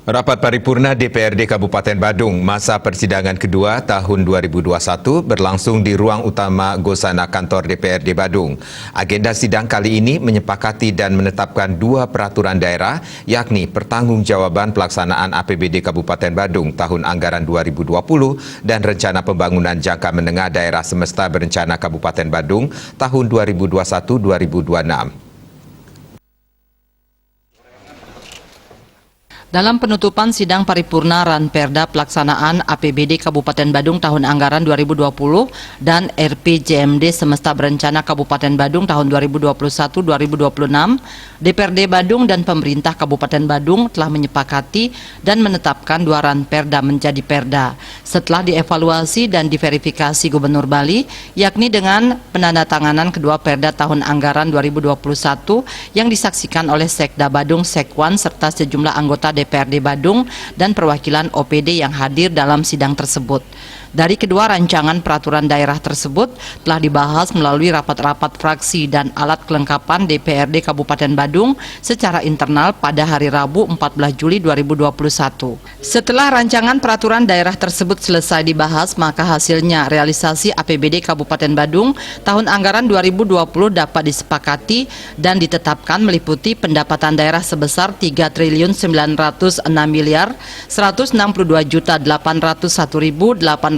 Rapat paripurna DPRD Kabupaten Badung masa persidangan kedua tahun 2021 berlangsung di ruang utama Gosana Kantor DPRD Badung. Agenda sidang kali ini menyepakati dan menetapkan dua peraturan daerah, yakni pertanggungjawaban pelaksanaan APBD Kabupaten Badung tahun anggaran 2020 dan rencana pembangunan jangka menengah daerah semesta berencana Kabupaten Badung tahun 2021-2026. Dalam penutupan sidang paripurna Ranperda pelaksanaan APBD Kabupaten Badung tahun anggaran 2020 dan RPJMD semesta berencana Kabupaten Badung tahun 2021-2026, DPRD Badung dan pemerintah Kabupaten Badung telah menyepakati dan menetapkan dua Ranperda menjadi perda setelah dievaluasi dan diverifikasi Gubernur Bali, yakni dengan penandatanganan kedua perda tahun anggaran 2021 yang disaksikan oleh Sekda Badung, Sekwan, serta sejumlah anggota DPRD Badung dan perwakilan OPD yang hadir dalam sidang tersebut. Dari kedua rancangan peraturan daerah tersebut telah dibahas melalui rapat-rapat fraksi dan alat kelengkapan DPRD Kabupaten Badung secara internal pada hari Rabu 14 Juli 2021. Setelah rancangan peraturan daerah tersebut selesai dibahas, maka hasilnya realisasi APBD Kabupaten Badung tahun anggaran 2020 dapat disepakati dan ditetapkan meliputi pendapatan daerah sebesar 3.906.162.801.873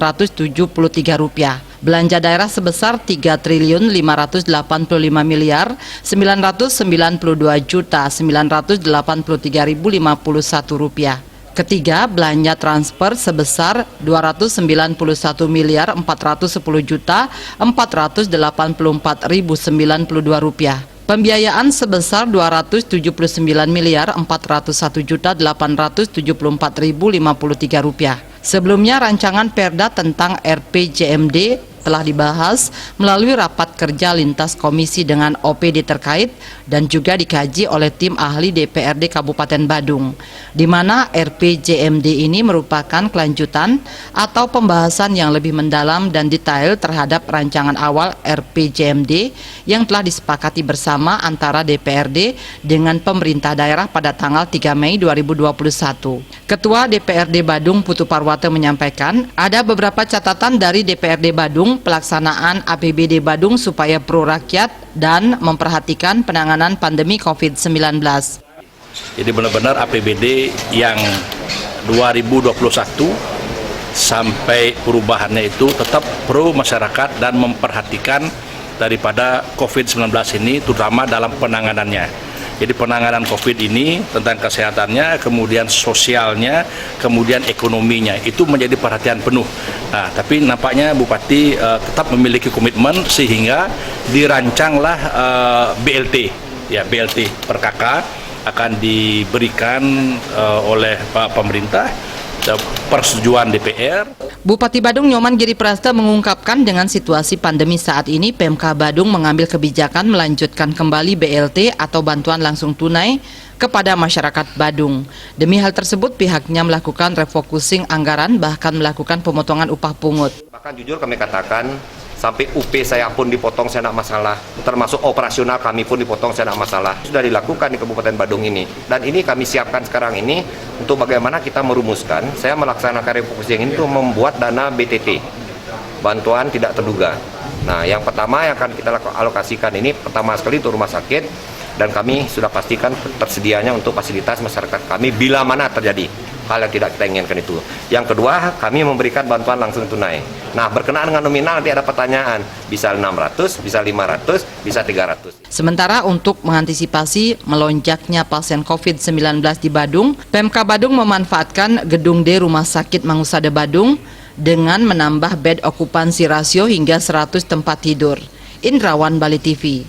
rupiah. Belanja daerah sebesar 3.585.992.983.051 rupiah. Ketiga, belanja transfer sebesar 299.140.484.092 rupiah. Pembiayaan sebesar 279.401.874.053 rupiah. Sebelumnya, rancangan perda tentang RPJMD telah dibahas melalui rapat kerja lintas komisi dengan OPD terkait dan juga dikaji oleh tim ahli DPRD Kabupaten Badung, di mana RPJMD ini merupakan kelanjutan atau pembahasan yang lebih mendalam dan detail terhadap rancangan awal RPJMD yang telah disepakati bersama antara DPRD dengan pemerintah daerah pada tanggal 3 Mei 2021. Ketua DPRD Badung Putu Parwata menyampaikan ada beberapa catatan dari DPRD Badung pelaksanaan APBD Badung supaya pro rakyat dan memperhatikan penanganan pandemi COVID-19. Jadi benar-benar APBD yang 2021 sampai perubahannya itu tetap pro masyarakat dan memperhatikan daripada COVID-19 ini, terutama dalam penanganannya. Jadi penanganan COVID ini tentang kesehatannya, kemudian sosialnya, kemudian ekonominya, itu menjadi perhatian penuh. Nah, tapi nampaknya Bupati tetap memiliki komitmen sehingga dirancanglah BLT, ya BLT per kakak akan diberikan oleh pemerintah, persetujuan DPR. Bupati Badung Nyoman Giri Prasta mengungkapkan dengan situasi pandemi saat ini Pemka Badung mengambil kebijakan melanjutkan kembali BLT atau bantuan langsung tunai kepada masyarakat Badung. Demi hal tersebut pihaknya melakukan refocusing anggaran, bahkan melakukan pemotongan upah pungut. Bahkan jujur kami katakan sampai UP saya pun dipotong, saya tidak masalah. Termasuk operasional kami pun dipotong, saya tidak masalah. Sudah dilakukan di Kabupaten Badung ini. Dan ini kami siapkan sekarang ini untuk bagaimana kita merumuskan. Saya melaksanakan refocusing ini untuk membuat dana BTT, bantuan tidak terduga. Nah, yang pertama yang akan kita alokasikan ini pertama sekali untuk rumah sakit. Dan kami sudah pastikan tersedianya untuk fasilitas masyarakat kami bila mana terjadi hal yang tidak kita inginkan itu. Yang kedua, kami memberikan bantuan langsung tunai. Nah, berkenaan dengan nominal nanti ada pertanyaan, bisa 600, bisa 500, bisa 300. Sementara untuk mengantisipasi melonjaknya pasien COVID-19 di Badung, Pemka Badung memanfaatkan gedung D Rumah Sakit Mangusada Badung dengan menambah bed okupansi rasio hingga 100 tempat tidur. Indrawan, Bali TV.